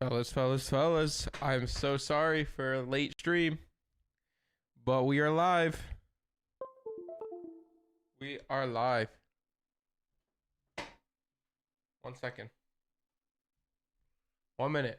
Fellas, I'm so sorry for a late stream, but we are live. We are live. 1 second. 1 minute.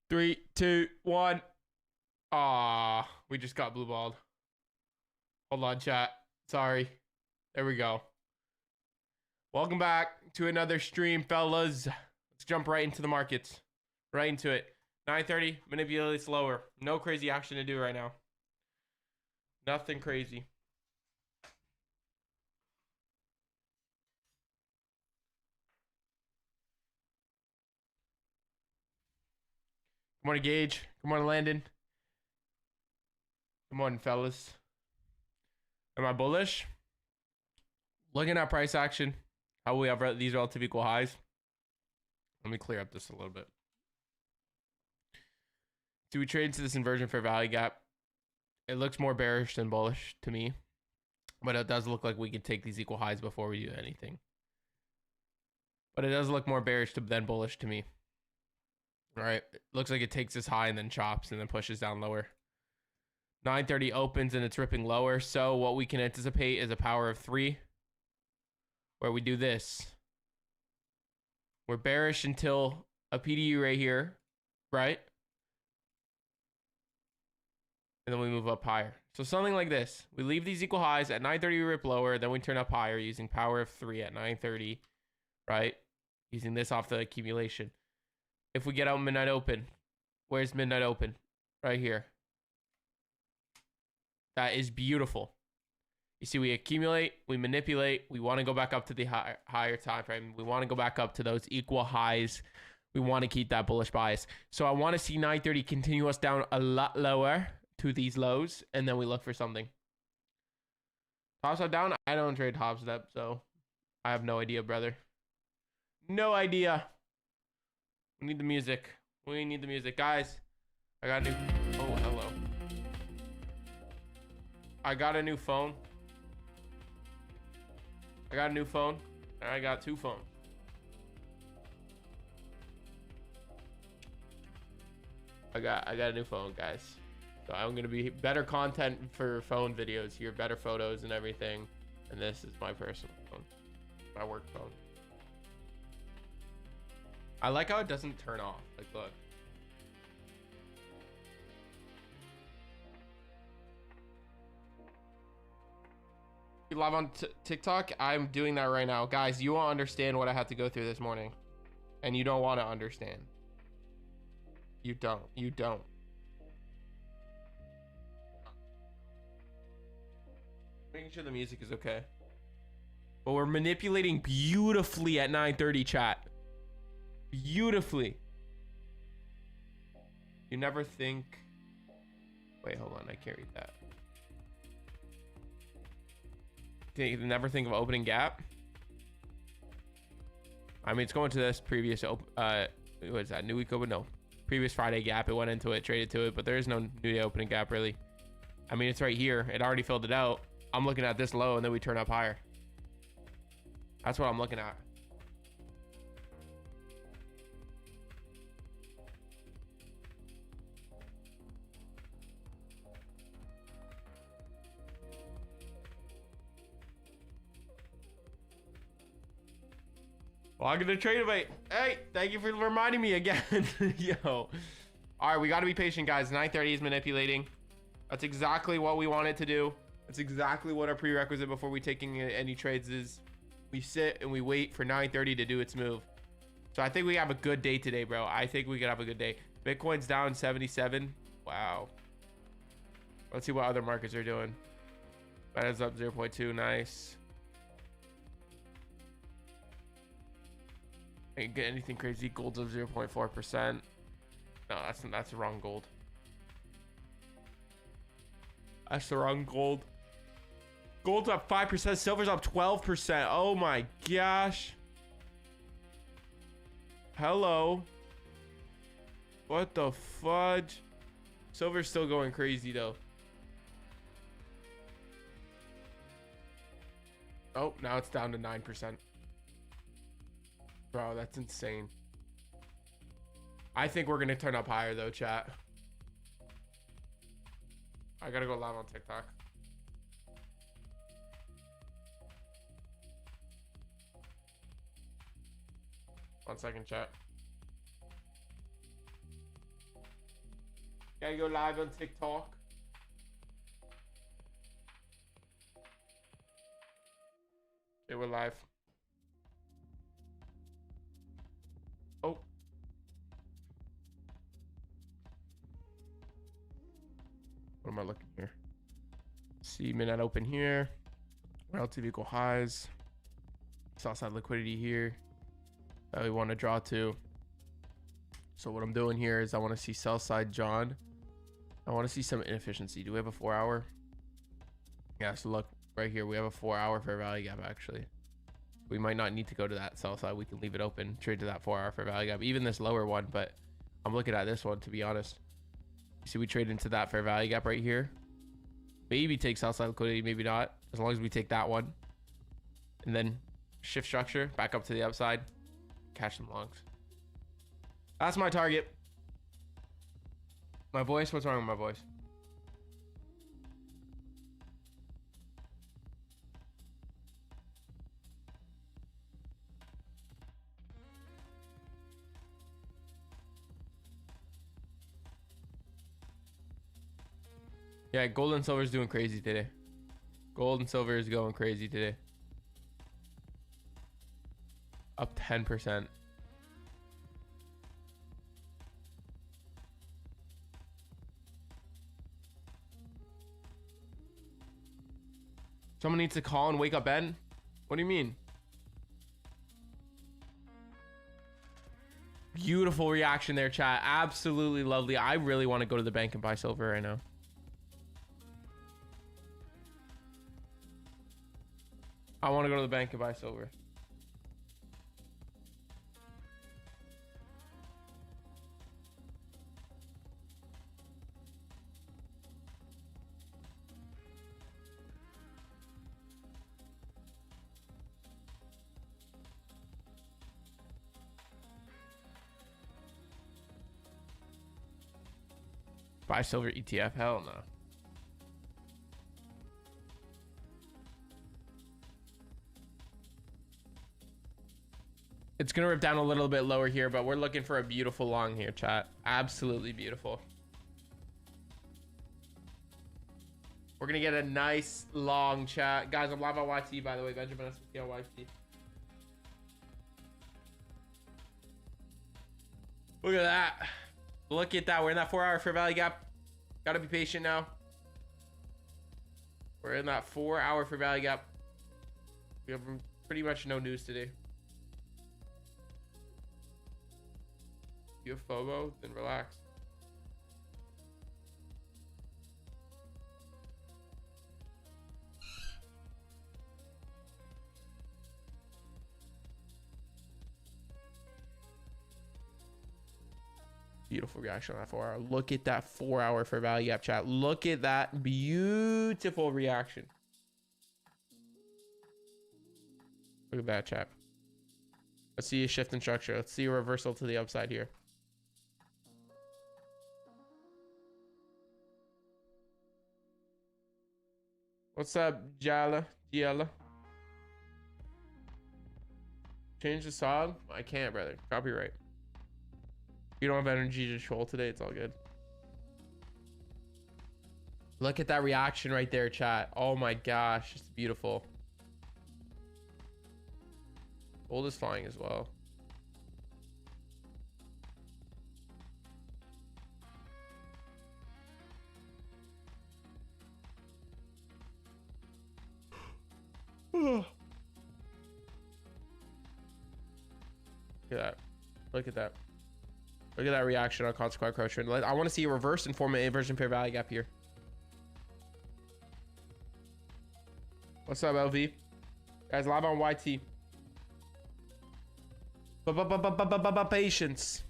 Three, two, one. We just got blue balled. Hold on, chat. Sorry. There we go. Welcome back to another stream, fellas. Let's jump right into the markets. Right into it. 9:30, manipulate slower. No crazy action to do right now. Nothing crazy. Good morning, Gage. Good morning, Landon. Good morning, fellas. Am I bullish? Looking at price action, how we have these relative equal highs. Let me clear up this a little bit. Do we trade into this inversion fair value gap? It looks more bearish than bullish to me, but it does look like we can take these equal highs before we do anything. But it does look more bearish than bullish to me. All right, it looks like it takes this high and then chops and then pushes down lower. 9:30 opens and it's ripping lower. So what we can anticipate is a power of 3 where we do this. We're bearish until a PDU right here, right? And then we move up higher. So something like this. We leave these equal highs at 9:30, we rip lower, then we turn up higher using power of 3 at 9:30, right? Using this off the accumulation. If we get out midnight open, where's midnight open? Right here. That is beautiful. You see, we accumulate, we manipulate, we want to go back up to the higher time frame. We want to go back up to those equal highs. We want to keep that bullish bias. So I want to see 9:30 continue us down a lot lower to these lows, and then we look for something. Top step down, I don't trade top step, so I have no idea, brother. No idea. We need the music. We need the music. Guys, I got a new... Oh, hello. I got a new phone. I got a new phone. And I got 2 phones. I got a new phone, guys. So I'm gonna be better content for phone videos here, better photos and everything. And this is my personal phone, my work phone. I like how it doesn't turn off. Like, look. Live on TikTok. I'm doing that right now, guys. You won't understand what I had to go through this morning, and you don't want to understand. You don't. Making sure the music is okay. But we're manipulating beautifully at 9:30, chat. Beautifully. You never think... Wait, hold on. I can't read that. You never think of opening gap? I mean, it's going to this previous... what is that? New week open? No. Previous Friday gap. It went into it, traded to it. But there is no new day opening gap, really. I mean, it's right here. It already filled it out. I'm looking at this low, and then we turn up higher. That's what I'm looking at. Log in the trade invite. Hey, thank you for reminding me again. Yo. All right, we got to be patient, guys. 9:30 is manipulating. That's exactly what we wanted to do. That's exactly what our prerequisite before we taking any trades is. We sit and we wait for 9:30 to do its move. So I think we have a good day today, bro. I think we could have a good day. Bitcoin's down 77. Wow. Let's see what other markets are doing. Meta's up 0.2. Nice. Ain't get anything crazy. Gold's up 0.4%. No, that's the wrong gold. That's the wrong gold. Gold's up 5%. Silver's up 12%. Oh my gosh. Hello. What the fudge? Silver's still going crazy though. Oh, now it's down to 9%. Bro, that's insane. I think we're gonna turn up higher though, chat. I gotta go live on TikTok. One second, chat. Gotta go live on TikTok. Okay, we're live. Oh. What am I looking here? See, midnight open here. Relative equal highs. Sell side liquidity here that we want to draw to. So what I'm doing here is I want to see sell side John. I want to see some inefficiency. Do we have a 4 hour? Yeah, so look right here. We have a 4 hour fair value gap actually. We might not need to go to that sell side. We can leave it open, trade to that 4 hour fair value gap, even this lower one. But I'm looking at this one, to be honest. You see, we trade into that fair value gap right here. Maybe take sell side liquidity, maybe not. As long as we take that one. And then shift structure back up to the upside. Catch some longs. That's my target. My voice? What's wrong with my voice? Yeah, gold and silver is doing crazy today. Gold and silver is going crazy today. Up 10%. Someone needs to call and wake up Ben. What do you mean? Beautiful reaction there, chat. Absolutely lovely. I really want to go to the bank and buy silver right now. I want to go to the bank and buy silver. Buy silver ETF? Hell no. It's gonna rip down a little bit lower here, but we're looking for a beautiful long here, chat. Absolutely beautiful. We're gonna get a nice long chat. Guys, I'm live on YT, by the way. Benjamin SPT on YT. Look at that. Look at that. We're in that 4 hour fair value gap. Gotta be patient now. We're in that 4 hour for value gap. We have pretty much no news today. If you have FOMO, then relax. Beautiful reaction on that 4 hour. Look at that 4 hour for value gap, chat. Look at that beautiful reaction. Look at that, chat. Let's see a shift in structure. Let's see a reversal to the upside here. What's up, Jala? Change the song? I can't, brother. Copyright. You don't have energy to troll today. It's all good. Look at that reaction right there, chat. Oh my gosh. It's beautiful. Gold is flying as well. Look at that. Look at that. Look at that reaction on consequent crouch trend. I want to see a reverse and form an inversion pair value gap here. What's up, LV? Guys, live on YT. Patience.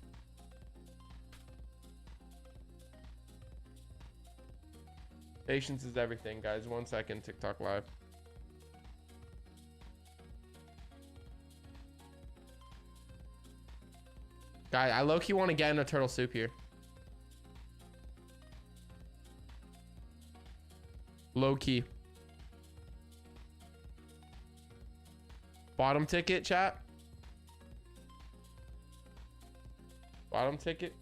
Patience is everything, guys. 1 second, TikTok live. Guy, I low-key want to get in a turtle soup here. Low-key. Bottom ticket, chat. Bottom ticket.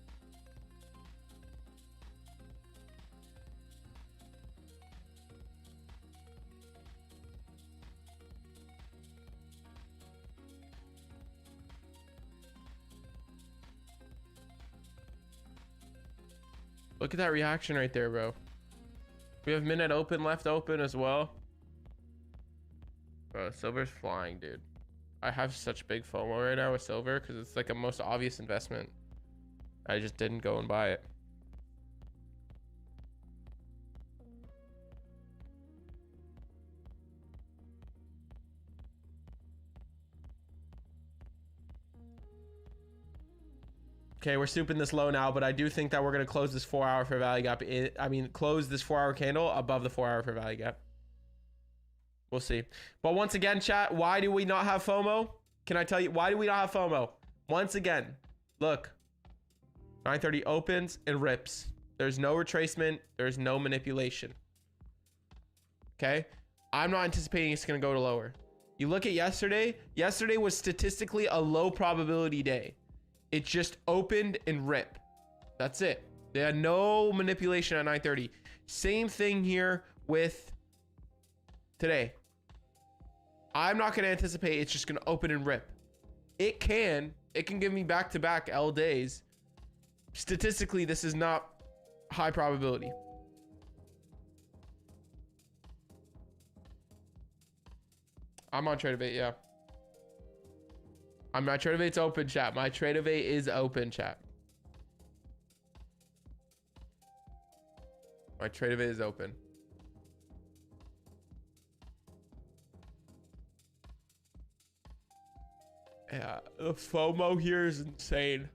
Look at that reaction right there, bro. We have minute open left open as well. Bro, silver's flying, dude. I have such big FOMO right now with silver because it's like a most obvious investment. I just didn't go and buy it. Okay, we're stooping this low now, but I do think that we're going to close this 4 hour for value gap. Close this 4 hour candle above the 4 hour for value gap. We'll see. But once again, chat, why do we not have FOMO? Can I tell you, why do we not have FOMO? Once again, look. 930 opens and rips. There's no retracement. There's no manipulation. Okay? I'm not anticipating it's going to go to lower. You look at yesterday. Yesterday was statistically a low probability day. It just opened and ripped. That's it. They had no manipulation at 930. Same thing here with today. I'm not going to anticipate it's just going to open and rip. It can give me back-to-back L days. Statistically, this is not high probability. I'm on Trade-A-Bait, yeah. My Trade-A-Bait's open, chat. My Trade-A-Bait is open, chat. My Trade-A-Bait is open. Yeah, the FOMO here is insane.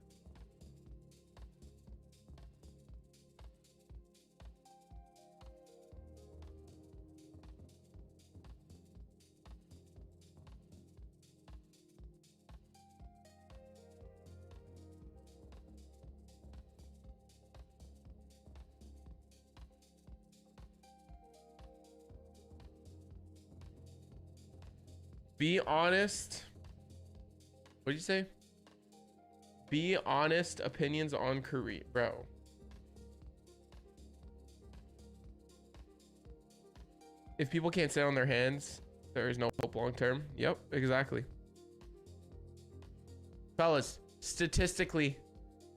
Be honest. What'd you say? Be honest opinions on Korea, bro. If people can't sit on their hands, there is no hope long term. Yep, exactly. Fellas, statistically,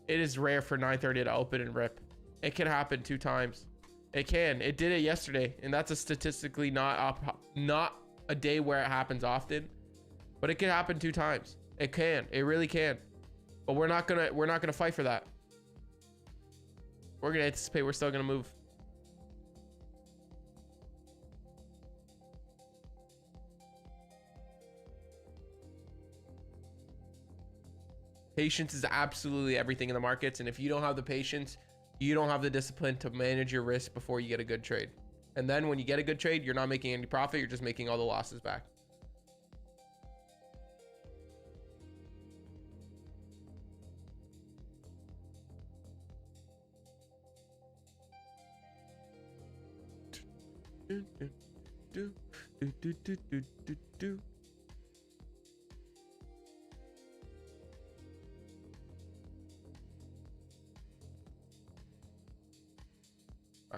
it is rare for 930 to open and rip. It can happen 2 times. It can. It did it yesterday, and that's a statistically not a day where it happens often, but it can happen 2 times. It can. It really can. But we're not gonna fight for that. We're gonna anticipate. We're still gonna move. Patience is absolutely everything in the markets, and if you don't have the patience, you don't have the discipline to manage your risk before you get a good trade. And then when you get a good trade, you're not making any profit, you're just making all the losses back.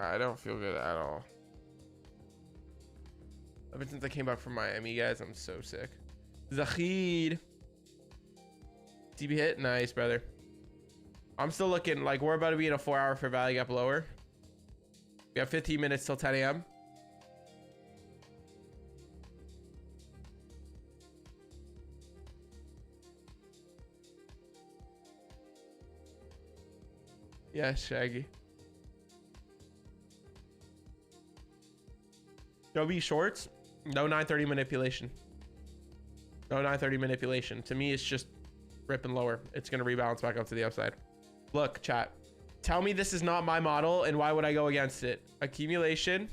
I don't feel good at all. Ever since I came back from Miami, guys, I'm so sick. Zahid. DB hit. Nice, brother. I'm still looking like we're about to be in a 4-hour for value gap lower. We have 15 minutes till 10 a.m. Yeah, Shaggy. W shorts, no 930 manipulation. No 930 manipulation. To me, it's just ripping lower. It's going to rebalance back up to the upside. Look, chat. Tell me this is not my model, and why would I go against it? Accumulation,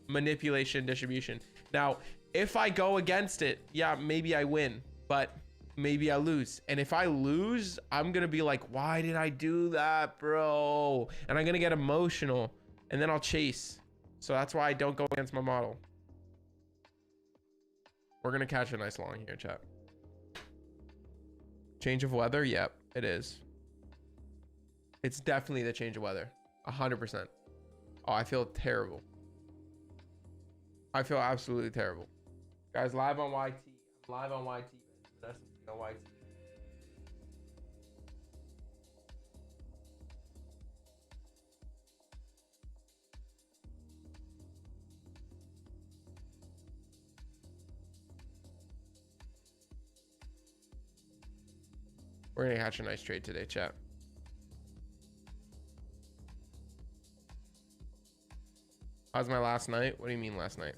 manipulation, distribution. Now, if I go against it, yeah, maybe I win, but maybe I lose. And if I lose, I'm going to be like, why did I do that, bro? And I'm going to get emotional, and then I'll chase. So that's why I don't go against my model. We're going to catch a nice long here, chat. Change of weather? Yep, it is. It's definitely the change of weather. 100%. Oh, I feel terrible. I feel absolutely terrible. Guys, live on YT. I'm live on YT. That's on YT. We're gonna catch a nice trade today, chat. How's my last night? What do you mean last night?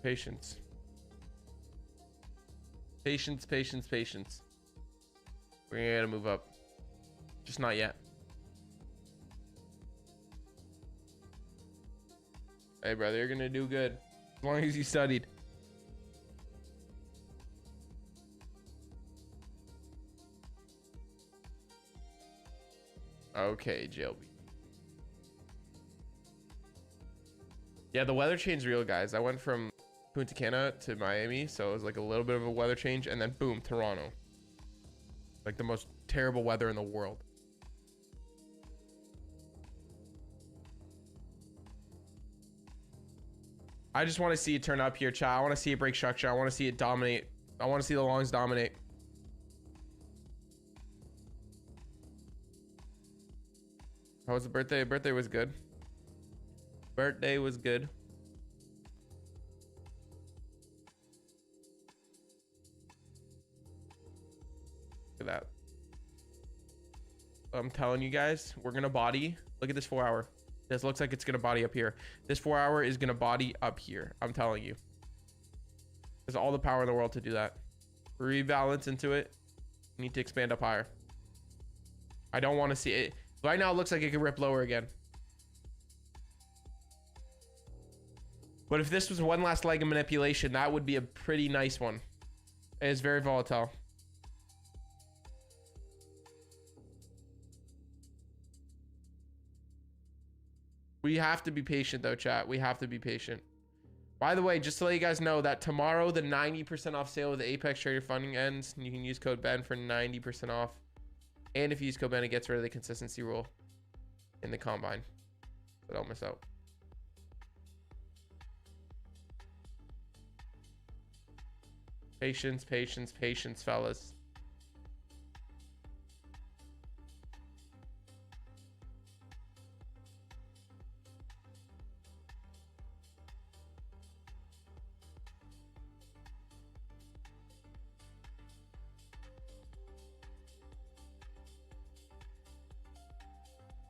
Patience. Patience, patience, patience. We're gonna move up. Just not yet. Hey, brother, you're gonna do good. As long as you studied. Okay, JLB. Yeah, the weather changed real, guys. I went from Punta Cana to Miami, so it was like a little bit of a weather change, and then boom, Toronto. Like the most terrible weather in the world. I just want to see it turn up here, chat. I want to see it break structure. I want to see it dominate. I want to see the longs dominate. How was the birthday? Birthday was good. Birthday was good. Look at that. I'm telling you guys, we're gonna body. Look at this 4-hour. This looks like it's gonna body up here. This 4-hour is gonna body up here. I'm telling you. There's all the power in the world to do that. Rebalance into it. You need to expand up higher. I don't want to see it. Right now it looks like it could rip lower again. But if this was one last leg of manipulation, that would be a pretty nice one. It is very volatile. We have to be patient though, chat. We have to be patient. By the way, just to let you guys know that tomorrow the 90% off sale of the Apex Trader funding ends. You can use code Ben for 90% off. And if you use code Ben, it gets rid of the consistency rule in the combine. So don't miss out. Patience, patience, patience, fellas.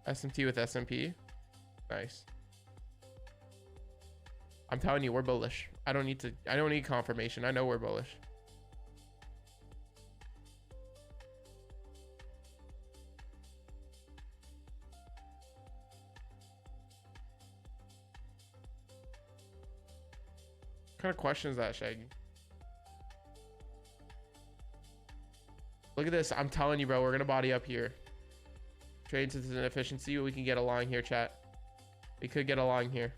SMT with SMP. Nice. I'm telling you, we're bullish. I don't need confirmation. I know we're bullish. What kind of question is that, Shaggy? Look at this. I'm telling you, bro, we're gonna body up here. Trade to an efficiency. We can get a line here, chat. We could get a line here.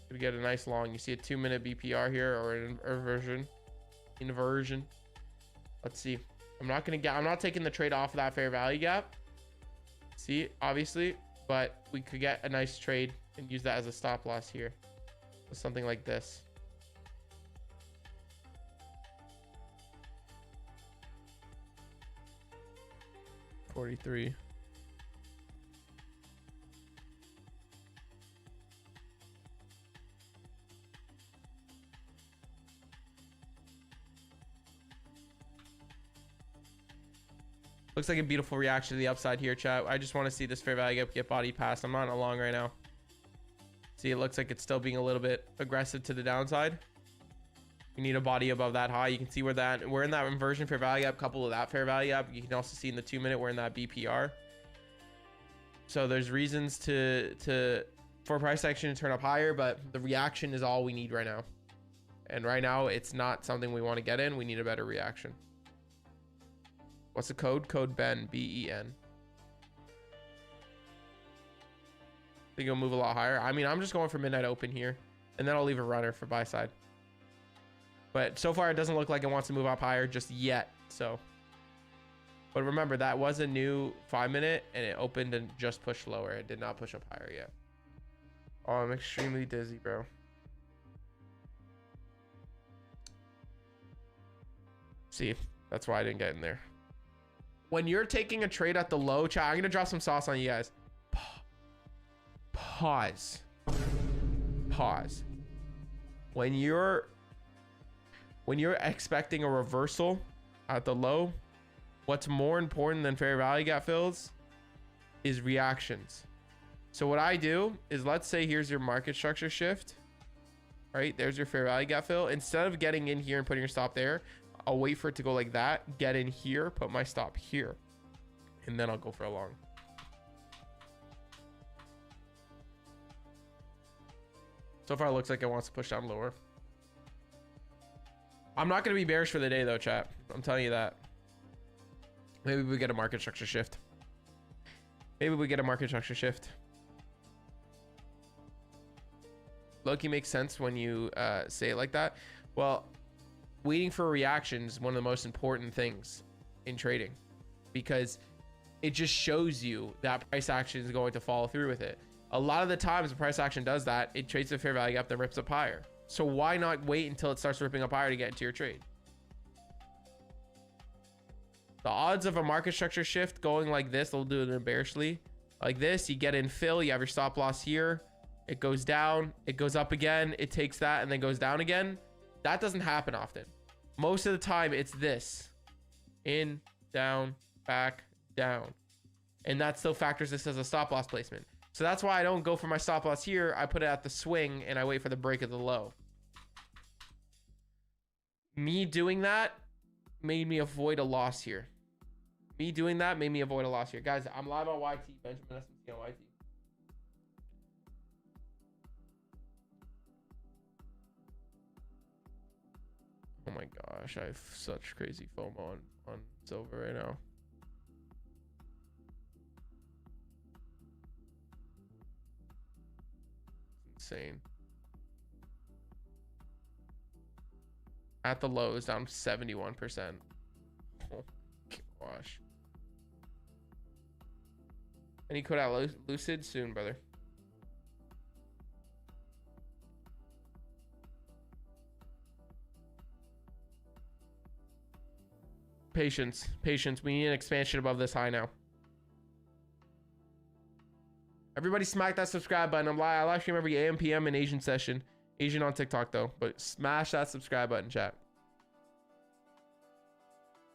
Could get a nice long. You see a 2-minute BPR here, or an inversion. Let's see. I'm not taking the trade off of that fair value gap. See, obviously, but we could get a nice trade and use that as a stop loss here. Something like this. $43. Looks like a beautiful reaction to the upside here, chat. I just want to see this fair value gap get body passed. I'm not in a long right now. See, it looks like it's still being a little bit aggressive to the downside. We need a body above that high. You can see we're in that inversion fair value gap, couple of that fair value gap. You can also see in the 2-minute we're in that BPR. So there's reasons for price action to turn up higher, but the reaction is all we need right now. And right now it's not something we want to get in. We need a better reaction. What's the code? Code Ben, B-E-N. Think it'll move a lot higher. I mean, I'm just going for midnight open here, and then I'll leave a runner for buy side. But so far, it doesn't look like it wants to move up higher just yet. So, but remember, that was a new 5-minute, and it opened and just pushed lower. It did not push up higher yet. Oh, I'm extremely dizzy, bro. See, that's why I didn't get in there. When you're taking a trade at the low, chat, I'm gonna drop some sauce on you guys. Pause. When you're expecting a reversal at the low, what's more important than fair value gap fills is reactions. So what I do is, let's say here's your market structure shift, right? There's your fair value gap fill. Instead of getting in here and putting your stop there, I'll wait for it to go like that, get in here, put my stop here, and then I'll go for a long. So far, it looks like it wants to push down lower. I'm not going to be bearish for the day, though, chat. I'm telling you that. Maybe we get a market structure shift. Loki makes sense when you say it like that. Well, waiting for a reaction is one of the most important things in trading, because it just shows you that price action is going to follow through with it. A lot of the times the price action does that, it trades the fair value gap, then rips up higher. So why not wait until it starts ripping up higher to get into your trade? The odds of a market structure shift going like this, they'll do it bearishly. Like this, you get in fill, you have your stop loss here, it goes down, it goes up again, it takes that and then goes down again. That doesn't happen often. Most of the time it's this. In, down, back, down. And that still factors this as a stop loss placement. So that's why I don't go for my stop loss here. I put it at the swing and I wait for the break of the low. Me doing that made me avoid a loss here. Guys, I'm live on YT. Benjamin SMT on YT. Oh my gosh, I have such crazy FOMO on silver right now. Insane. At the lows, down 71%. Oh gosh. Any code out Lucid soon, brother. Patience. We need an expansion above this high now. Everybody smack that subscribe button. I live stream every AM, PM, and Asian session. Asian on TikTok, though. But smash that subscribe button, chat.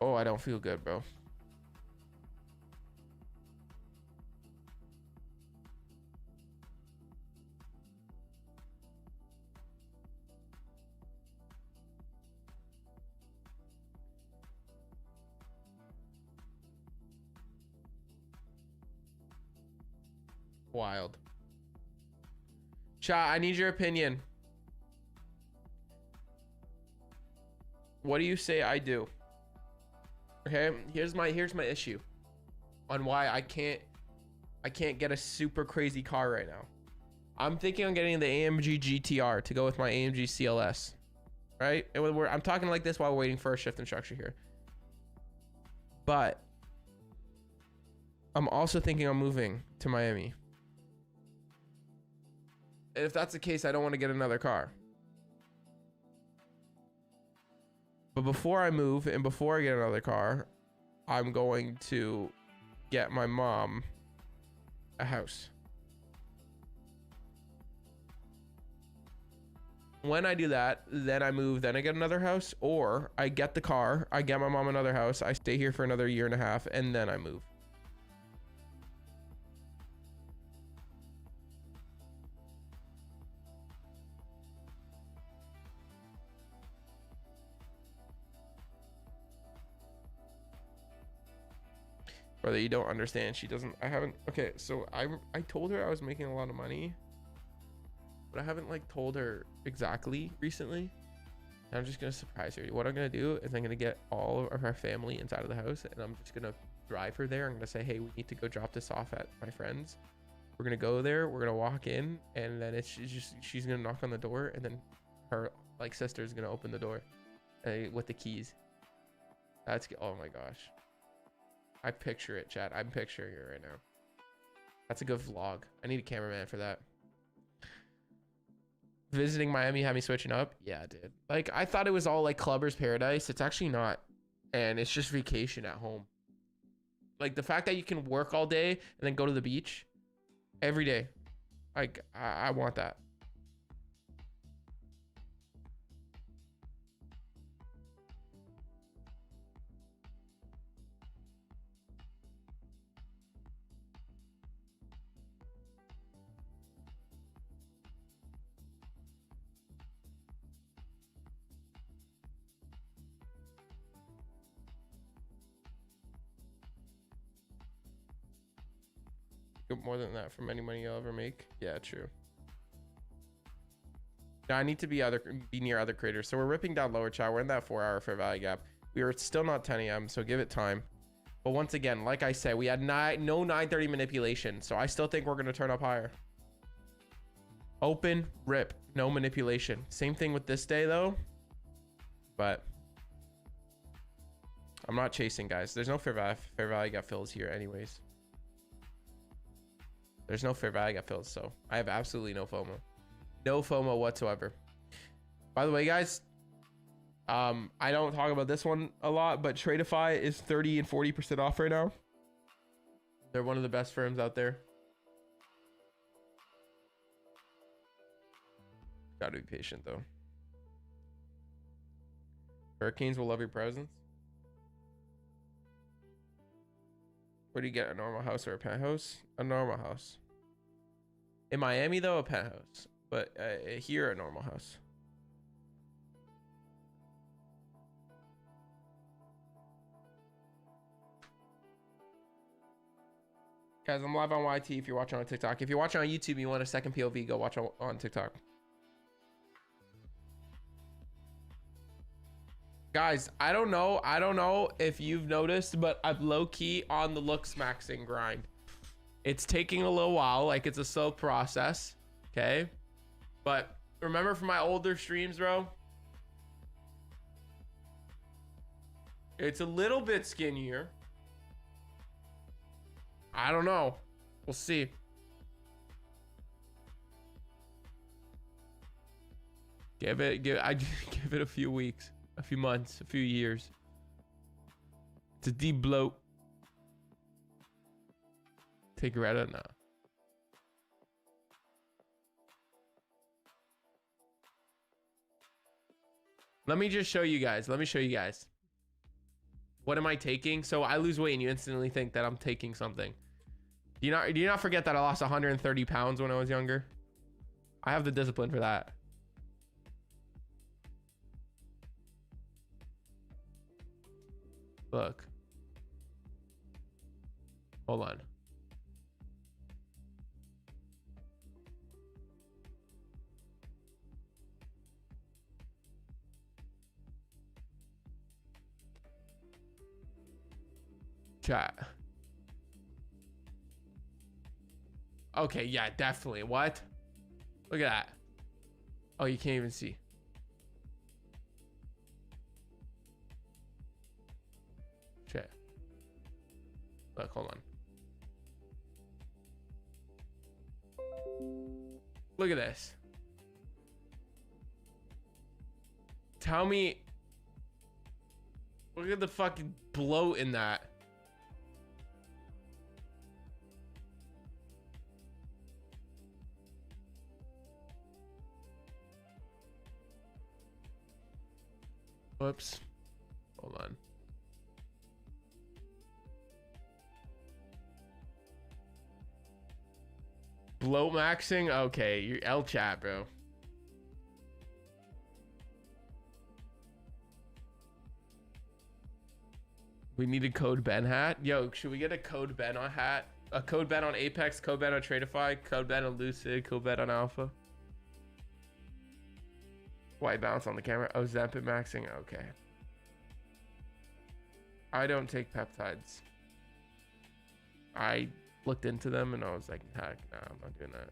Oh, I don't feel good, bro. Wild. Chat, I need your opinion. What do you say I do? Okay, here's my issue on why I can't get a super crazy car right now. I'm thinking on getting the AMG GTR to go with my AMG CLS, right? And I'm talking like this while we're waiting for a shift in structure here. But I'm also thinking I'm moving to Miami. And if that's the case, I don't want to get another car. But before I move and before I get another car, I'm going to get my mom a house. When I do that, then I move, then I get another house, or I get the car, I get my mom another house, I stay here for another 1.5 years, and then I move. Brother, you don't understand. She doesn't. I haven't. Okay, so I told her I was making a lot of money, but I haven't like told her exactly recently. And I'm just gonna surprise her. What I'm gonna do is I'm gonna get all of our family inside of the house, and I'm just gonna drive her there. I'm gonna say, hey, we need to go drop this off at my friend's. We're gonna go there. We're gonna walk in, and then she's gonna knock on the door, and then her like sister's gonna open the door, with the keys. That's oh my gosh. I picture it, chat. I'm picturing it right now. That's a good vlog. I need a cameraman for that. Visiting Miami had me switching up. Yeah, dude. Like, I thought it was all like clubber's paradise. It's actually not. And it's just vacation at home. Like, the fact that you can work all day and then go to the beach every day. Like, I want that. More than that from any money you'll ever make. Yeah, true. Now I need to be near other creators. So we're ripping down lower, chat. We're in that 4 hour fair value gap. We are still not 10 a.m. so give it time. But once again, like I said, we had no 9:30 manipulation, so I still think we're gonna turn up higher. Open, rip, no manipulation. Same thing with this day though, but I'm not chasing, guys. There's no fair value gap fills here anyways. There's no fair value gap fills, so I have absolutely no FOMO. No FOMO whatsoever. By the way, guys, I don't talk about this one a lot, but Tradeify is 30 and 40% off right now. They're one of the best firms out there. Gotta be patient though. Hurricanes will love your presence. Where do you get a normal house or a penthouse? A normal house. In Miami though, a penthouse. But here, a normal house. Guys, I'm live on YT if you're watching on TikTok. If you're watching on YouTube and you want a second POV, go watch on TikTok. Guys, I don't know if you've noticed, but I'm low-key on the looks maxing grind. It's taking a little while, like it's a slow process, okay? But remember from my older streams, bro? It's a little bit skinnier. I don't know. We'll see. Give it a few weeks, a few months, a few years. It's a deep bloat. Take Greta now. Let me just show you guys. Let me show you guys. What am I taking? So I lose weight and you instantly think that I'm taking something. Do you not forget that I lost 130 pounds when I was younger? I have the discipline for that. Look. Hold on. Chat. Okay, yeah, definitely. What? Look at that. Oh, you can't even see. Chat. Look, hold on. Look at this. Tell me. Look at the fucking bloat in that. Whoops. Hold on. Bloat maxing? Okay, you're L chat, bro. We need a code Ben hat. Yo, should we get a code Ben on hat? A code Ben on Apex, code Ben on Tradeify, code Ben on Lucid, code Ben on Alpha. White balance on the camera. Oh, Zempit maxing. Okay. I don't take peptides. I looked into them and I was like, heck, nah, I'm not doing that.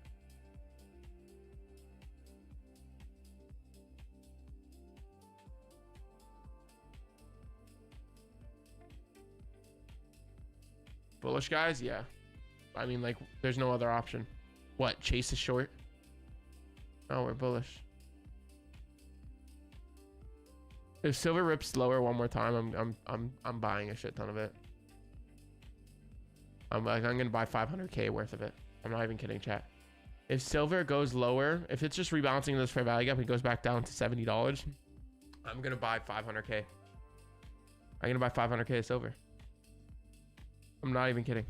Bullish guys, yeah. I mean, like, there's no other option. What? Chase is short? Oh, we're bullish. If silver rips lower one more time, I'm buying a shit ton of it. I'm gonna buy 500k worth of it. I'm not even kidding, chat. If silver goes lower, if it's just rebalancing this fair value gap and goes back down to $70, I'm gonna buy 500k. I'm gonna buy 500k of silver. I'm not even kidding.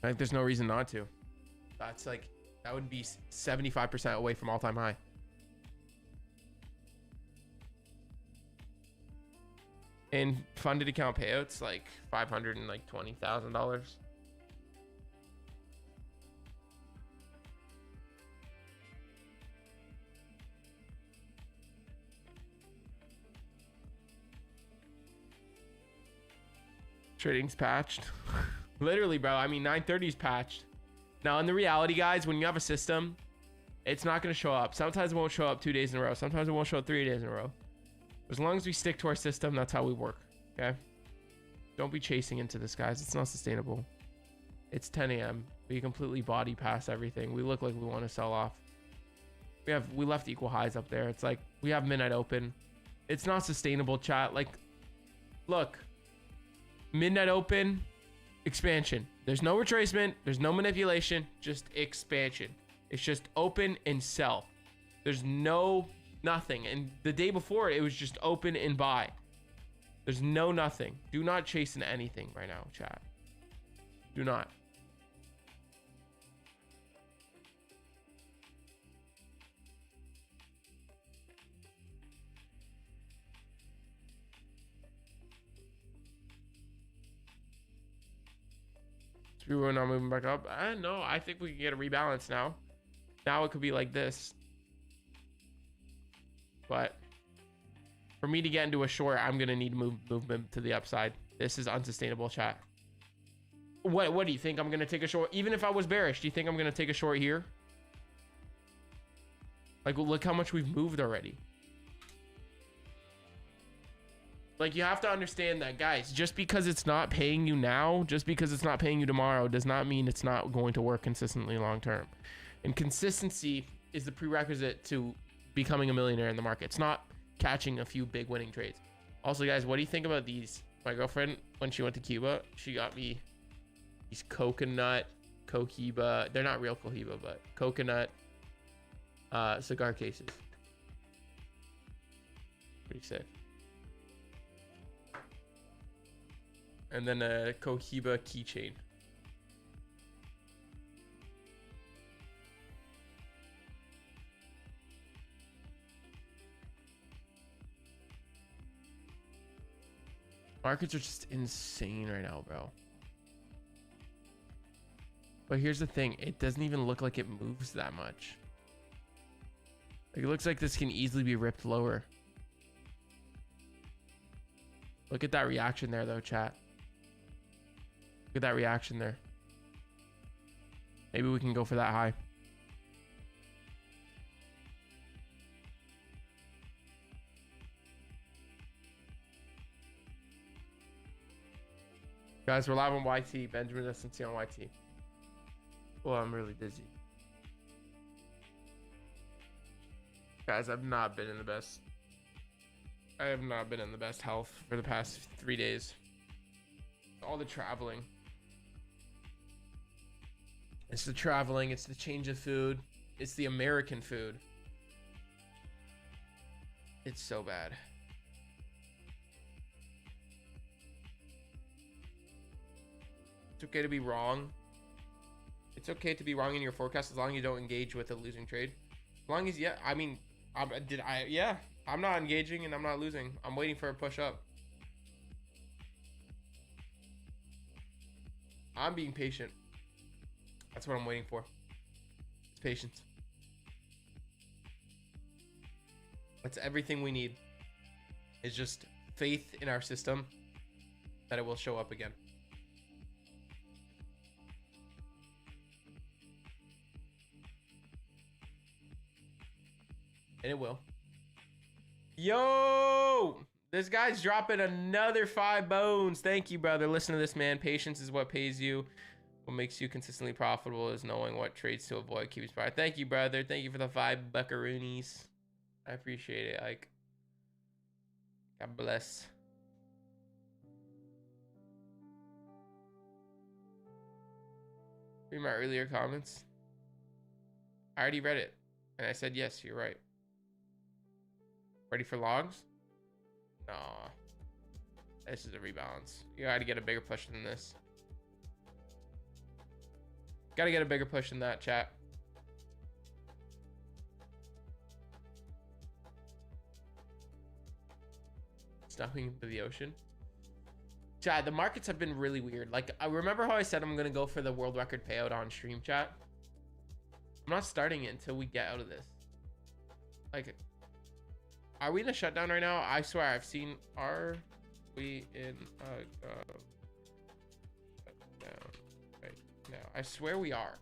Like, there's no reason not to. That's like, that would be 75% away from all-time high. In funded account payouts, like $520,000. Trading's patched. Literally, bro. I mean, 930 is patched. Now, in the reality, guys, when you have a system, it's not going to show up. Sometimes it won't show up 2 days in a row. Sometimes it won't show up 3 days in a row. As long as we stick to our system, that's how we work. Okay? Don't be chasing into this, guys. It's not sustainable. It's 10 a.m. We completely body pass everything. We look like we want to sell off. We left equal highs up there. It's like we have midnight open. It's not sustainable, chat. Like, look, midnight open, expansion. There's no retracement. There's no manipulation. Just expansion. It's just open and sell. There's nothing. And the day before, it was just open and buy. There's nothing. Do not chase into anything right now, chat. Do not. People are not moving back up. No, I think we can get a rebalance now. Now it could be like this. But for me to get into a short, I'm gonna need movement to the upside. This is unsustainable, chat. What do you think? I'm gonna take a short? Even if I was bearish, do you think I'm gonna take a short here? Like, look how much we've moved already. Like, you have to understand that, guys, just because it's not paying you now, just because it's not paying you tomorrow, does not mean it's not going to work consistently long term. And consistency is the prerequisite to becoming a millionaire in the market. It's not catching a few big winning trades. Also, guys, what do you think about these? My girlfriend, when she went to Cuba, she got me these coconut Cohiba. They're not real Cohiba, but coconut cigar cases. Pretty sick. And then a Cohiba keychain. Markets are just insane right now, bro. But here's the thing. It doesn't even look like it moves that much. Like, it looks like this can easily be ripped lower. Look at that reaction there, though, chat. Look at that reaction there. Maybe we can go for that high. Guys, we're live on YT. Benjamin SNC on YT. Well, I'm really dizzy. Guys, I've not been in the best. I have not been in the best health for the past 3 days. All the traveling. It's the traveling. It's the change of food. It's the American food. It's so bad. It's okay to be wrong. It's okay to be wrong in your forecast as long as you don't engage with a losing trade. As long as, yeah, I mean, yeah, I'm not engaging and I'm not losing. I'm waiting for a push up. I'm being patient. That's what I'm waiting for. It's patience. That's everything we need. It's just faith in our system that it will show up again. And it will. Yo! This guy's dropping another 5 bones. Thank you, brother. Listen to this, man. Patience is what pays you. What makes you consistently profitable is knowing what trades to avoid. Keep inspired. Thank you, brother. Thank you for the 5 buckaroonies. I appreciate it, Ike. God bless. Read my earlier comments. I already read it. And I said, yes, you're right. Ready for logs? Nah. This is a rebalance. You gotta get a bigger push than this. Gotta get a bigger push than that, chat. Stuffing into the ocean. Chat, the markets have been really weird. Like, I remember how I said I'm gonna go for the world record payout on stream, chat? I'm not starting it until we get out of this. Like, are we in a shutdown right now? I swear I've seen. Are we in a shutdown right now? I swear we are.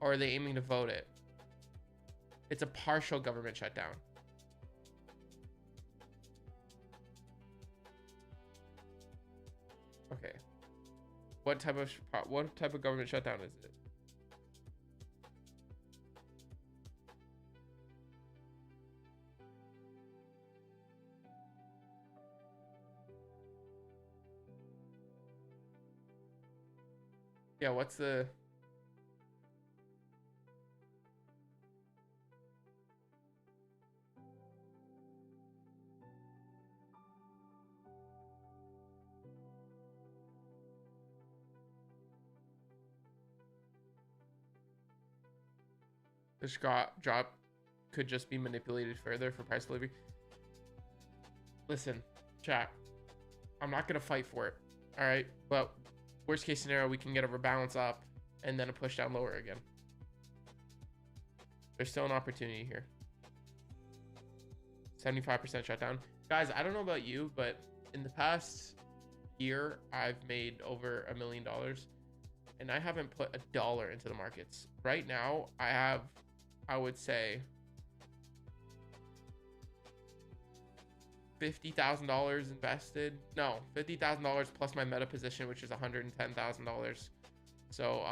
Or are they aiming to vote it? It's a partial government shutdown. Okay. What type of government shutdown is it? Yeah, what's the... This drop could just be manipulated further for price delivery. Listen, chat. I'm not going to fight for it. All right. But worst case scenario, we can get a rebalance up and then a push down lower again. There's still an opportunity here. 75% shutdown. Guys, I don't know about you, but in the past year, I've made over $1 million and I haven't put $1 into the markets. Right now, I have, I would say, $50,000 invested. No, $50,000 plus my meta position, which is $110,000. So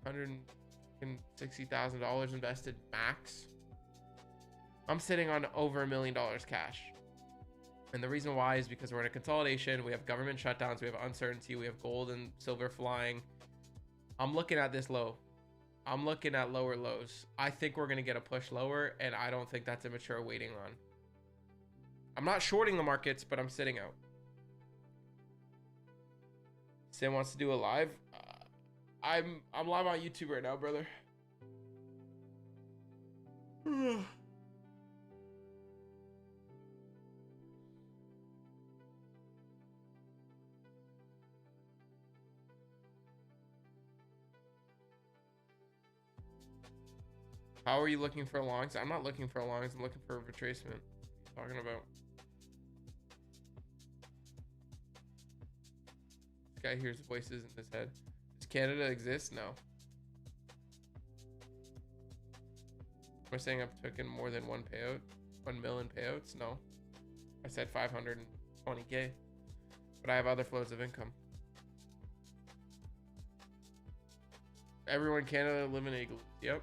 $160,000 invested max. I'm sitting on over $1 million cash. And the reason why is because we're in a consolidation. We have government shutdowns. We have uncertainty. We have gold and silver flying. I'm looking at this low. I'm looking at lower lows. I think we're going to get a push lower, and I don't think that's immature waiting on. I'm not shorting the markets, but I'm sitting out. Sam wants to do a live. I'm live on YouTube right now, brother. How are you looking for longs? I'm not looking for longs. I'm looking for a retracement. What are you talking about? This guy hears voices in his head. Does Canada exist? No. Am I saying I've taken more than one payout? 1 million payouts? No. I said 520K. But I have other flows of income. Everyone in Canada live in igloos. Yep.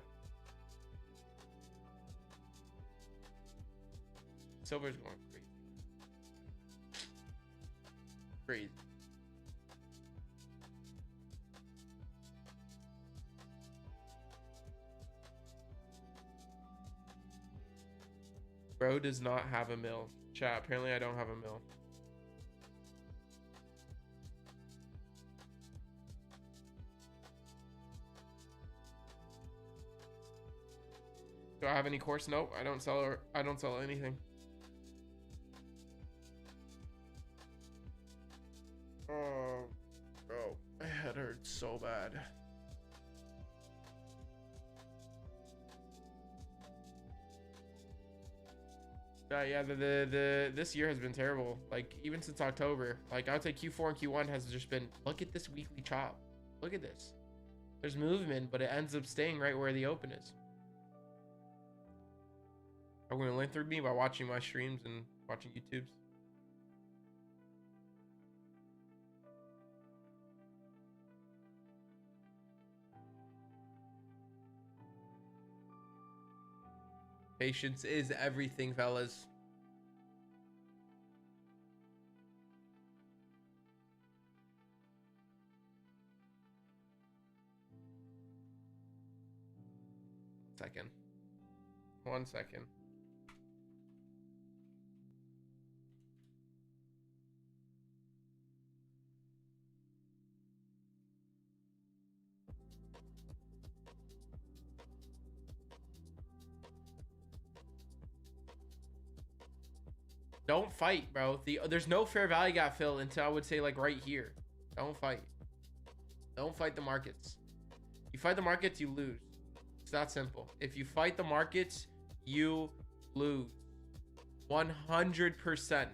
Silver's going crazy. Crazy. Bro does not have a mill. Chat, apparently I don't have a mill. Do I have any course? Nope, I don't sell anything. Oh, bro, my head hurts so bad. Yeah, this year has been terrible. Like even since October, like I would say Q4 and Q1 has just been. Look at this weekly chop. Look at this. There's movement, but it ends up staying right where the open is. Are we gonna learn through me by watching my streams and watching YouTubes? Patience is everything, fellas. Second. 1 second. Don't fight, bro. There's no fair value gap fill until I would say like right here. Don't fight. Don't fight the markets. You fight the markets, you lose. It's that simple. If you fight the markets, you lose. 100%.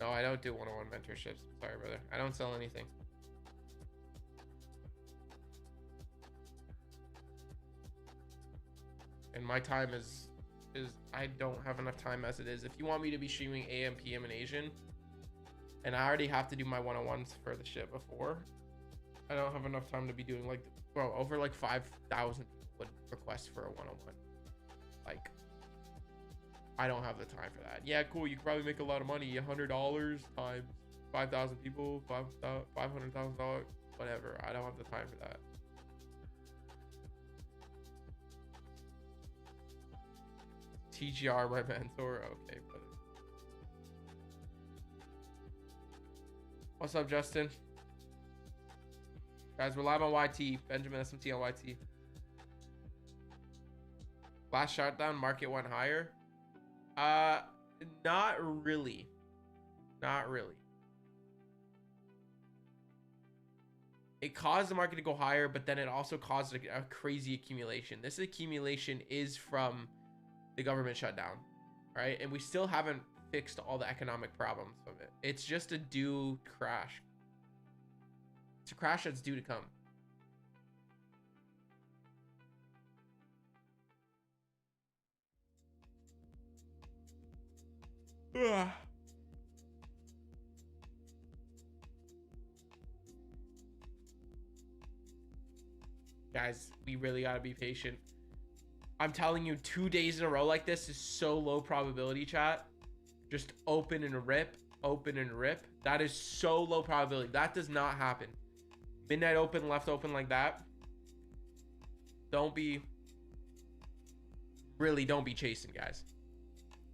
No, I don't do one-on-one mentorships. Sorry, brother. I don't sell anything. And my time is I don't have enough time as it is. If you want me to be streaming AM, PM, and Asian, and I already have to do my one-on-ones for the shit before, I don't have enough time to be doing like, bro, over like 5,000 people would request for a one-on-one. Like, I don't have the time for that. Yeah, cool. You could probably make a lot of money. $100 times 5,000 people, $500,000, whatever. I don't have the time for that. TGR, my mentor. Okay, brother. What's up, Justin? Guys, we're live on YT. Benjamin SMT on YT. Last shutdown, market went higher. Not really. Not really. It caused the market to go higher, but then it also caused a crazy accumulation. This accumulation is from the government shutdown, right? And we still haven't fixed all the economic problems of it. It's just a due crash. It's a crash that's due to come. Ugh. Guys, we really gotta be patient. I'm telling you, 2 days in a row like this is so low probability, chat. Just open and rip, open and rip. That is so low probability. That does not happen. Midnight open, left open like that. Don't be chasing, guys.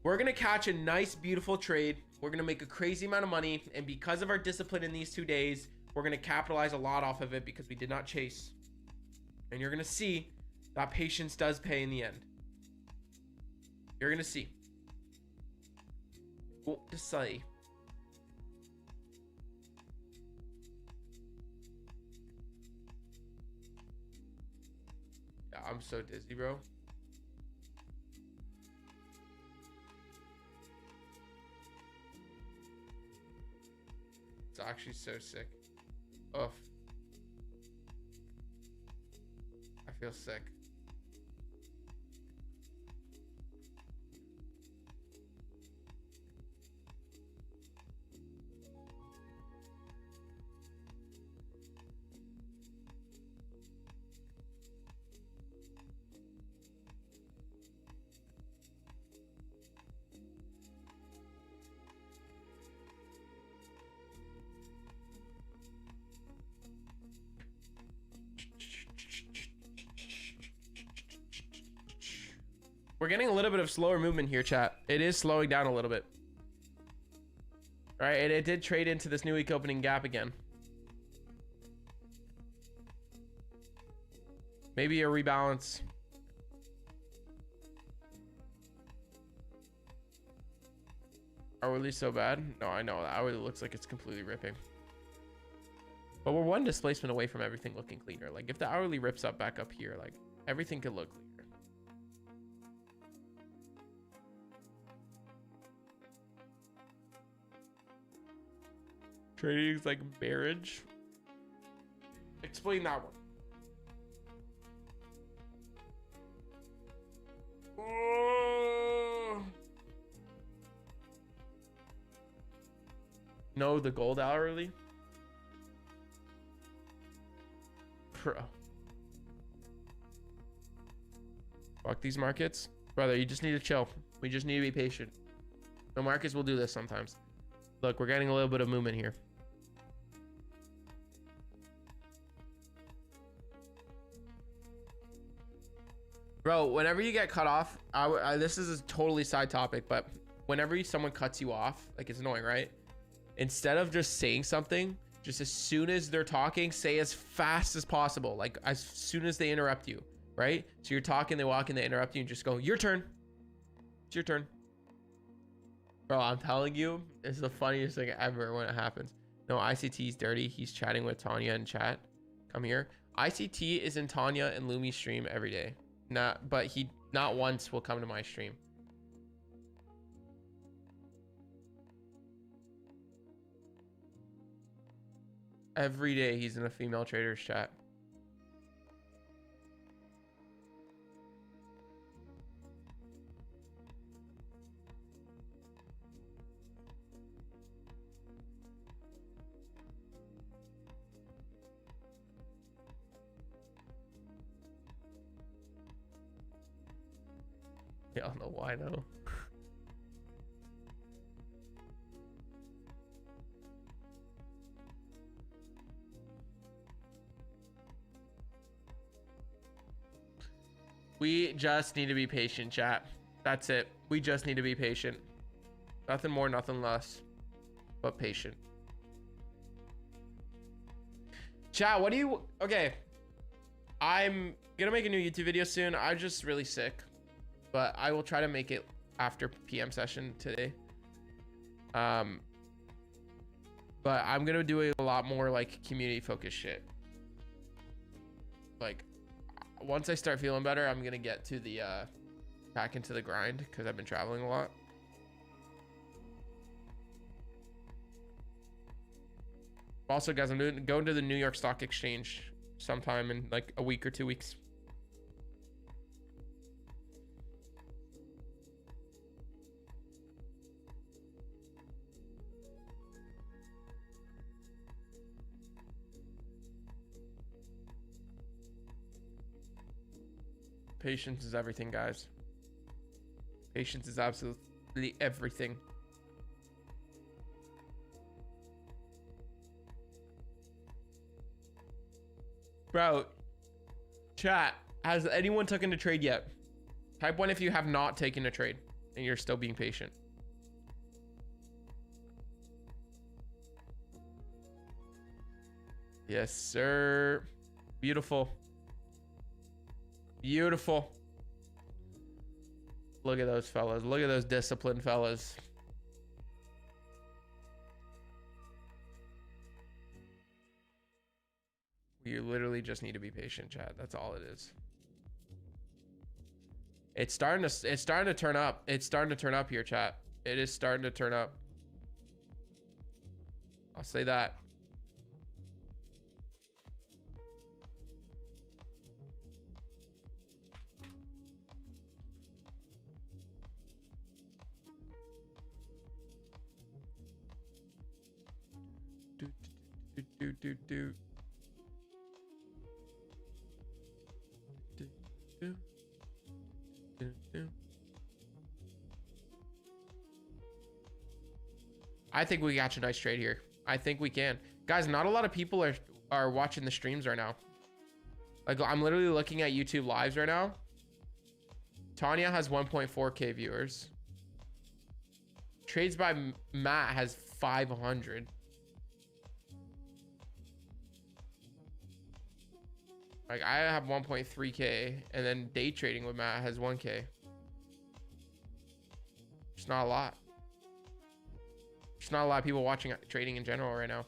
We're going to catch a nice, beautiful trade. We're going to make a crazy amount of money. And because of our discipline in these 2 days, we're going to capitalize a lot off of it because we did not chase. And you're going to see that patience does pay in the end. You're going to see. What to say? I'm so dizzy, bro. It's actually so sick. Oh, I feel sick. We're getting a little bit of slower movement here, chat. It is slowing down a little bit. All right, and it did trade into this new week opening gap again. Maybe a rebalance. Hourly so bad? No, I know that hourly looks like it's completely ripping. But we're one displacement away from everything looking cleaner. Like if the hourly rips up back up here, like everything could look cleaner. Trading is like marriage. Explain that one. Oh. No, the gold hourly. Bro. Fuck these markets. Brother, you just need to chill. We just need to be patient. The markets will do this sometimes. Look, we're getting a little bit of movement here. Bro, whenever you get cut off, this is a totally side topic, but whenever someone cuts you off, like it's annoying, right? Instead of just saying something, just as soon as they're talking, say as fast as possible. Like as soon as they interrupt you, right? So you're talking, they walk in, they interrupt you and just go, your turn. It's your turn. Bro, I'm telling you, it's the funniest thing ever when it happens. No, ICT is dirty. He's chatting with Tanya in chat. Come here. ICT is in Tanya and Lumi's stream every day. But he not once will come to my stream. Every day he's in a female trader's chat. I don't know why though. We just need to be patient, chat. That's it. We just need to be patient. Nothing more, nothing less, but patient. Chat, what do you... Okay. I'm gonna make a new YouTube video soon. I'm just really sick, but I will try to make it after PM session today. But I'm gonna do a lot more like community focused shit. Like once I start feeling better, I'm gonna get to the back into the grind because I've been traveling a lot. Also, guys, I'm going to the New York Stock Exchange sometime in like a week or 2 weeks. Patience is everything, guys. Patience is absolutely everything. Bro, chat, has anyone taken a trade yet? Type 1 if you have not taken a trade and you're still being patient. Yes, sir. Beautiful. Beautiful. Look at those fellas. Look at those disciplined fellas. You literally just need to be patient, chat. That's all it is. It's starting to turn up. It's starting to turn up here, chat. It is starting to turn up. I'll say that. Do. I think we got a nice trade here. I think we can. Guys, not a lot of people are watching the streams right now. Like, I'm literally looking at YouTube lives right now. Tanya has 1.4K viewers. Trades by Matt has 500. Like, I have 1.3K, and then day trading with Matt has 1K. It's not a lot. There's not a lot of people watching trading in general right now.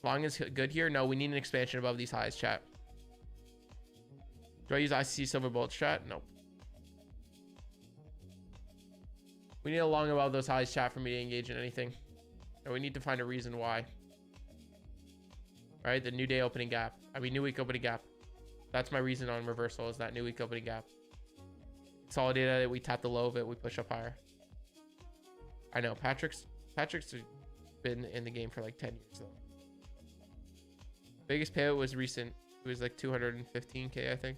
Long is good here. No, we need an expansion above these highs, chat. Do I use ICC Silver Bolts, chat? Nope. We need a long above those highs, chat, for me to engage in anything. And we need to find a reason why. All right, the new day opening gap. I mean, new week opening gap. That's my reason on reversal, is that new week opening gap. Consolidated it, we tap the low of it, we push up higher. I know, Patrick's been in the game for like 10 years though. Biggest payout was recent. It was like 215K, I think.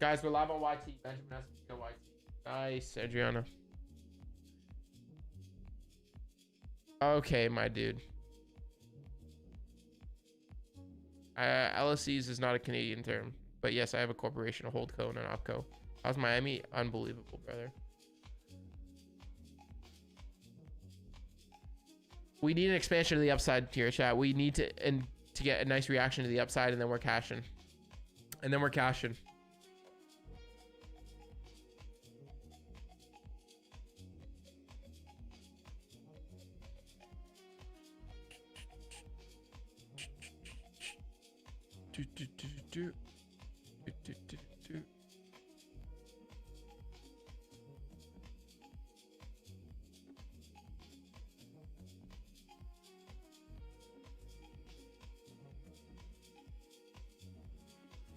Guys, we're live on YT. Benjamin has to go YT. Nice, Adriana. Okay, my dude. LSCs is not a Canadian term, but yes, I have a corporation, a holdco, and an opco. How's Miami? Unbelievable, brother. We need an expansion to the upside here, chat. We need to get a nice reaction to the upside, and then we're cashing. And then we're cashing.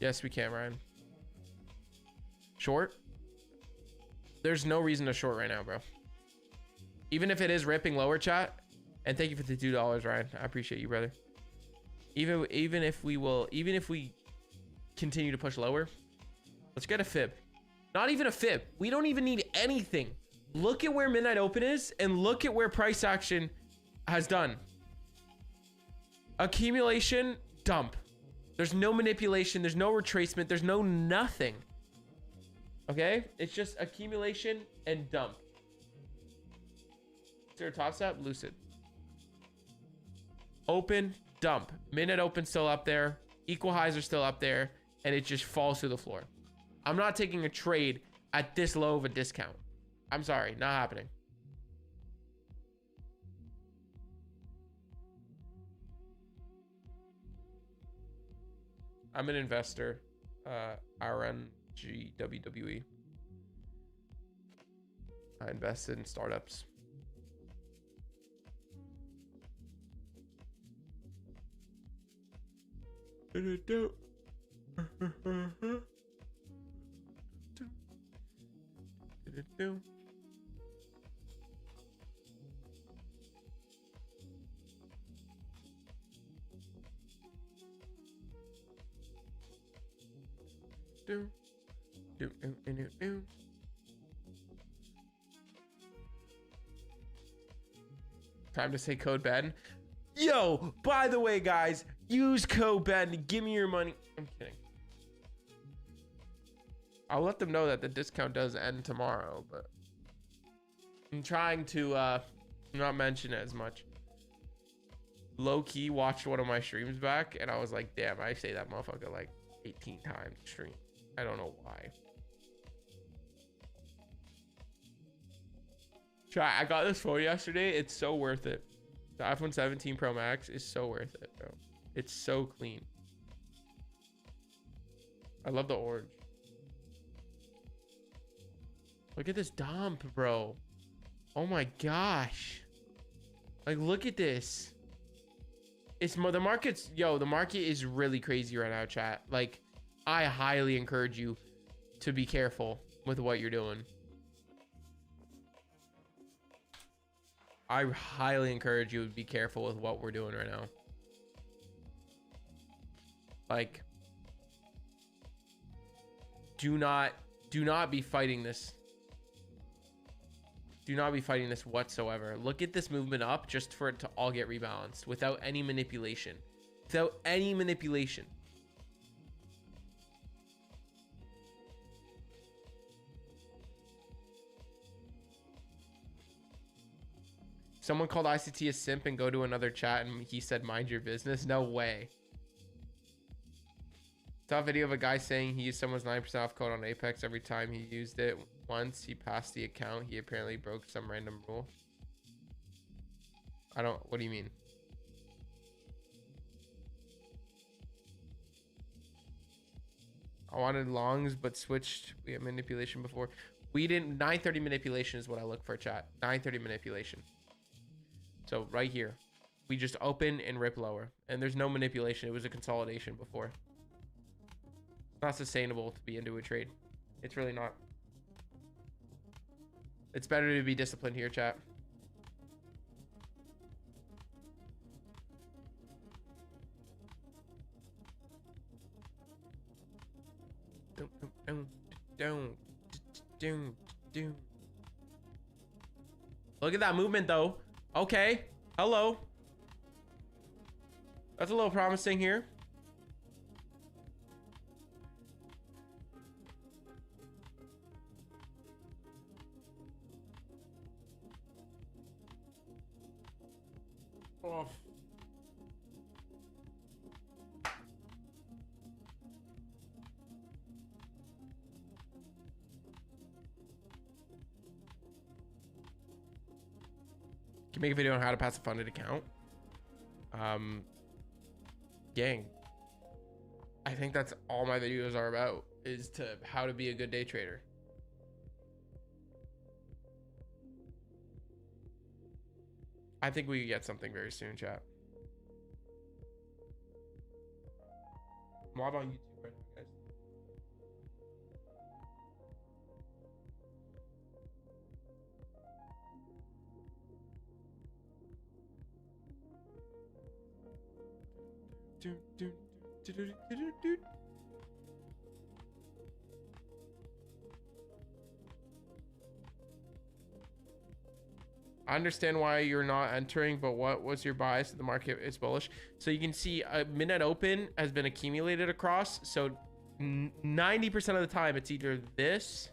Yes, we can, Ryan. Short? There's no reason to short right now, bro. Even if it is ripping lower, chat. And thank you for the $2, Ryan. I appreciate you, brother. Even if we continue to push lower, let's get a fib. Not even a fib. We don't even need anything. Look at where midnight open is and look at where price action has done. Accumulation, dump. There's no manipulation. There's no retracement. There's no nothing. Okay? It's just accumulation and dump. Is there a top step? Lucid. Open, dump. Midnight open still up there. Equal highs are still up there. And it just falls through the floor. I'm not taking a trade at this low of a discount. I'm sorry. Not happening. I'm an investor. RNG WWE. I invest in startups. Time to say code Ben. Yo, by the way, guys, use code Ben to give me your money. I'm kidding. I'll let them know that the discount does end tomorrow, but I'm trying to not mention it as much. Low key watched one of my streams back and I was like, damn, I say that motherfucker like 18 times stream. I don't know why. Try. I got this phone yesterday. It's so worth it. The iPhone 17 Pro Max is so worth it, bro. It's so clean. I love the orange. Look at this dump, bro. Oh my gosh. Like, look at this. It's the market's, yo, the market is really crazy right now, chat. Like, I highly encourage you to be careful with what you're doing. I highly encourage you to be careful with what we're doing right now. Like, do not be fighting this. Do not be fighting this whatsoever. Look at this movement up just for it to all get rebalanced without any manipulation. Without any manipulation. Someone called ICT a simp and go to another chat and he said, mind your business. No way. Saw a video of a guy saying he used someone's 9% off code on Apex every time he used it. Once he passed the account, he apparently broke some random rule. What do you mean? I wanted longs, but switched. We had manipulation before. We didn't. 930 manipulation is what I look for, chat. 930 manipulation. So right here, we just open and rip lower. And there's no manipulation. It was a consolidation before. It's not sustainable to be into a trade. It's really not. It's better to be disciplined here, chat. Look at that movement though. Okay. Hello. That's a little promising here. Off. Can make a video on how to pass a funded account. Gang. I think that's all my videos are about, is to how to be a good day trader. I think we could get something very soon, chat. I'm live on YouTube right now, guys. I understand why you're not entering, but what was your bias? The market is bullish. So you can see a midnight open has been accumulated across. So 90% of the time it's either this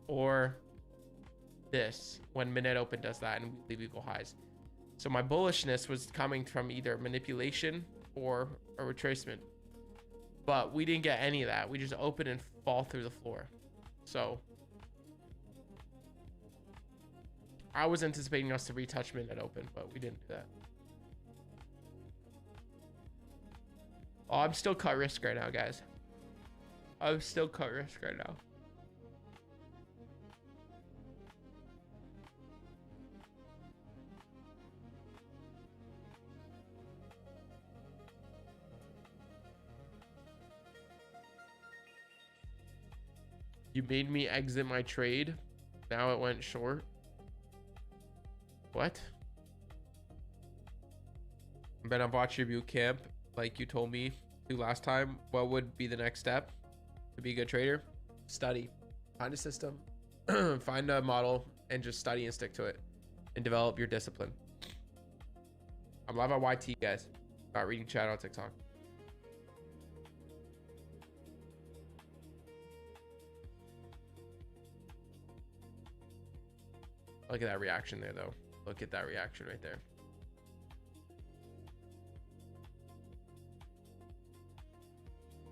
or this when midnight open does that and we leave equal highs. So my bullishness was coming from either manipulation or a retracement, but we didn't get any of that. We just open and fall through the floor. So I was anticipating us to retouch midnight open, but we didn't do that. Oh, I'm still cut risk right now, guys. I'm still cut risk right now. You made me exit my trade. Now it went short. What? Ben, I've watched your boot camp like you told me to last time. What would be the next step to be a good trader? Study. Find a system. Find a model and just study and stick to it. And develop your discipline. I'm live on YT, guys. Not reading chat on TikTok. Look at that reaction there, though. Look at that reaction right there.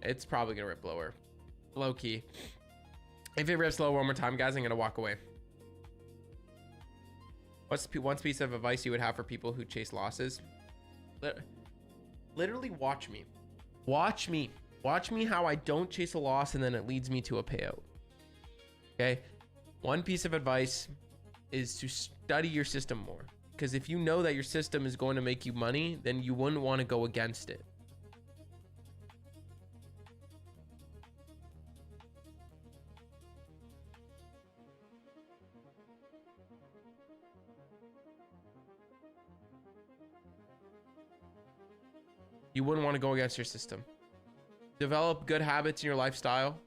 It's probably gonna rip lower. Low key. If it rips low one more time, guys, I'm gonna walk away. What's one piece of advice you would have for people who chase losses? Literally watch me. Watch me. Watch me how I don't chase a loss and then it leads me to a payout. Okay? One piece of advice is to study your system more. Because if you know that your system is going to make you money, then you wouldn't want to go against it. You wouldn't want to go against your system. Develop good habits in your lifestyle.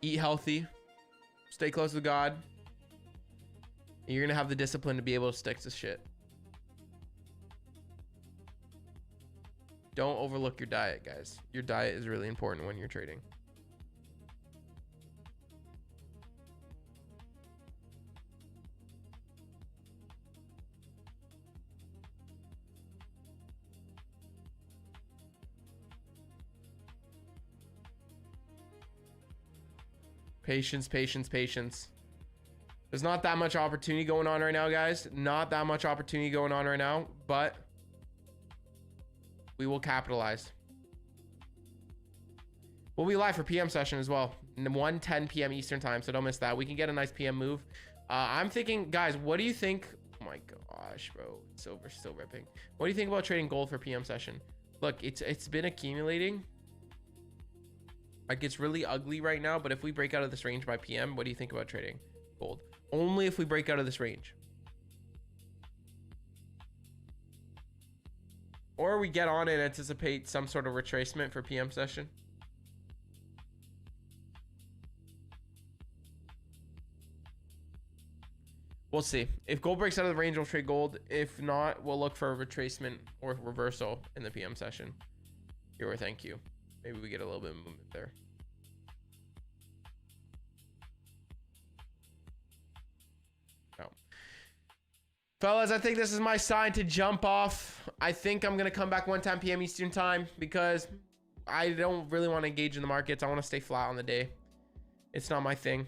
Eat healthy. Stay close to God. And you're going to have the discipline to be able to stick to shit. Don't overlook your diet, guys. Your diet is really important when you're trading. Patience, patience, patience. There's not that much opportunity going on right now, guys. Not that much opportunity going on right now, but we will capitalize. We'll be live for PM session as well. 1:10 p.m. Eastern time, so don't miss that. We can get a nice PM move. I'm thinking, guys, what do you think? Oh my gosh, bro. Silver's still ripping. What do you think about trading gold for PM session? Look, it's been accumulating. Like, it's really ugly right now, but if we break out of this range by PM, what do you think about trading gold? Only if we break out of this range. Or we get on and anticipate some sort of retracement for PM session. We'll see. If gold breaks out of the range, we'll trade gold. If not, we'll look for a retracement or reversal in the PM session. Here, thank you. Maybe we get a little bit of movement there. No. Fellas, I think this is my sign to jump off. I think I'm going to come back 1:10 p.m. Eastern time because I don't really want to engage in the markets. I want to stay flat on the day. It's not my thing.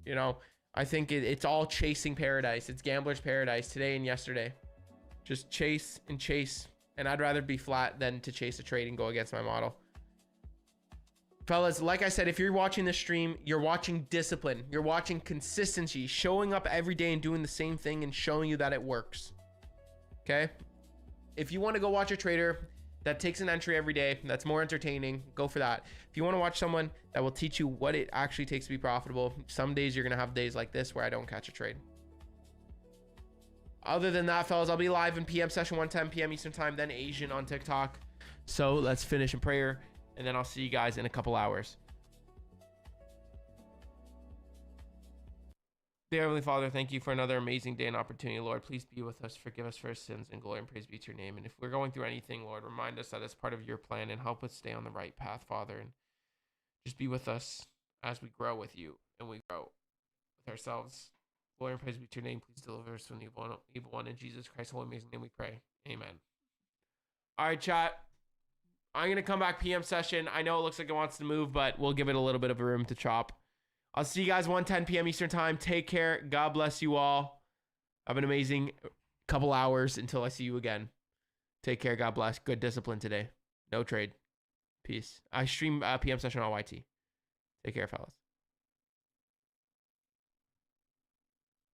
You know, I think it's all chasing paradise. It's gambler's paradise today and yesterday. Just chase and chase. And I'd rather be flat than to chase a trade and go against my model. Fellas, like I said, if you're watching this stream, you're watching discipline. You're watching consistency, showing up every day and doing the same thing and showing you that it works. Okay? If you want to go watch a trader that takes an entry every day, that's more entertaining, go for that. If you want to watch someone that will teach you what it actually takes to be profitable, some days you're going to have days like this where I don't catch a trade. Other than that, fellas, I'll be live in PM session 1:10 p.m. Eastern time, then Asian on TikTok. So let's finish in prayer, and then I'll see you guys in a couple hours. Dear Heavenly Father, thank you for another amazing day and opportunity, Lord. Please be with us. Forgive us for our sins, and glory and praise be to your name. And if we're going through anything, Lord, remind us that it's part of your plan and help us stay on the right path, Father. And just be with us as we grow with you and we grow with ourselves. Glory and praise be to your name. Please deliver us from the evil one. In Jesus Christ's holy amazing name we pray. Amen. All right, chat. I'm going to come back PM session. I know it looks like it wants to move, but we'll give it a little bit of a room to chop. I'll see you guys 1:10 p.m. Eastern time. Take care. God bless you all. Have an amazing couple hours until I see you again. Take care. God bless. Good discipline today. No trade. Peace. I stream PM session on YT. Take care, fellas.